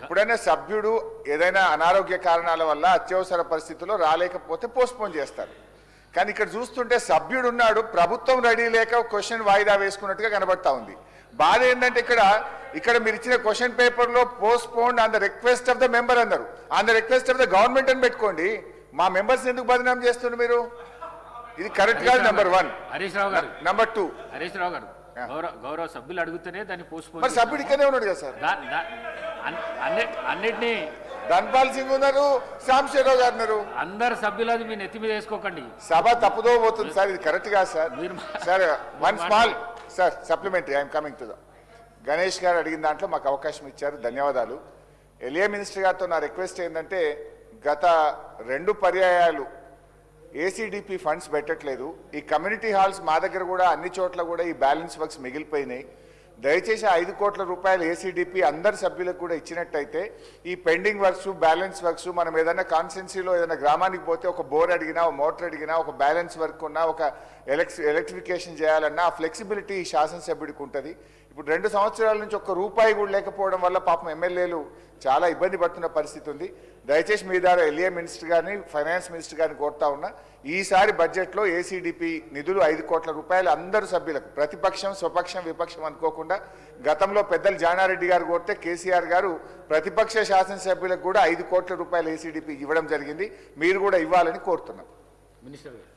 ఎప్పుడైనా సభ్యుడు ఏదైనా అనారోగ్య కారణాల వల్ల అత్యవసర పరిస్థితుల్లో రాలేకపోతే పోస్ట్పోన్ చేస్తారు. కానీ ఇక్కడ చూస్తుంటే సభ్యుడు ఉన్నాడు, ప్రభుత్వం రెడీ లేక క్వశ్చన్ వాయిదా వేసుకున్నట్టుగా కనబడతా ఉంది. బాధ ఏంటంటే ఇక్కడ మీరు ఇచ్చిన క్వశ్చన్ పేపర్లో postponed on the request of the member అన్నారు. On the request of the government అని పెట్టుకోండి. మా మెంబర్స్ ఎందుకు బదనాం చేస్తున్నారు మీరు? ఇది కరెక్ట్ కాదు. నెంబర్ 1. హరీష్ రావు గారు. నెంబర్ 2 హరీష్ రావు గారు, గౌరవ సభ్యులు అడుగుతూనే దాన్ని పోస్ట్పోన్. మరి సభ్యుడు ఇక్కడే ఉన్నాడు కదా సార్. అన్నిటినీ ధన్పాల్ సింగ్ ఉన్నారు, సాంబశివరావు గారు ఉన్నారు. అందరు సభ్యులు అది మీ నెత్తి మీద వేసుకోకండి. సభ తప్పుదో పోతుంది సార్. ఇది కరెక్ట్ కాదు sir. Sir one small sir supplementary I'm coming to the Ganesh గారు అడిగిన దాంట్లో మాకు అవకాశం ఇచ్చారు, ధన్యవాదాలు. ఎల్ఏ మినిస్టర్ గారితో నా రిక్వెస్ట్ ఏంటంటే గత 2 పర్యాయాలు ఏసీడీపీ ఫండ్స్ పెట్టట్లేదు. ఈ కమ్యూనిటీ హాల్స్ మా దగ్గర కూడా అన్ని చోట్ల కూడా ఈ బ్యాలెన్స్ వర్క్స్ మిగిలిపోయినాయి. దయచేసి 5 కోట్ల రూపాయలు ఏసీడీపీ అందరి సభ్యులకు కూడా ఇచ్చినట్టయితే ఈ పెండింగ్ వర్క్స్ బ్యాలెన్స్ వర్క్స్ మనం ఏదైనా కాన్స్టెన్సీలో ఏదైనా గ్రామానికి పోతే ఒక బోర్ అడిగినా, ఒక మోటార్ అడిగినా, ఒక బ్యాలెన్స్ వర్క్ ఉన్నా, ఒక ఎలక్ట్రిఫికేషన్ చేయాలన్నా ఆ ఫ్లెక్సిబిలిటీ శాసనసభ్యుడికి ఉంటుంది. ఇప్పుడు 2 సంవత్సరాల నుంచి ఒక్క రూపాయి కూడా లేకపోవడం వల్ల పాపం ఎమ్మెల్యేలు చాలా ఇబ్బంది పడుతున్న పరిస్థితి ఉంది. దయచేసి మీ ద్వారా ఎల్ఏ మినిస్టర్ గారిని, ఫైనాన్స్ మినిస్టర్ గారిని కోరుతా ఉన్నా, ఈసారి బడ్జెట్లో ఏసీడీపీ నిధులు 5 కోట్ల రూపాయలు అందరు సభ్యులకు, ప్రతిపక్షం స్వపక్షం విపక్షం అనుకోకుండా, గతంలో పెద్దలు జానారెడ్డి గారు కోరితే కేసీఆర్ గారు ప్రతిపక్ష శాసనసభ్యులకు కూడా 5 కోట్ల రూపాయలు ఏసీడీపీ ఇవ్వడం జరిగింది. మీరు కూడా ఇవ్వాలని కోరుతున్నాం. మినిస్టర్ గారు.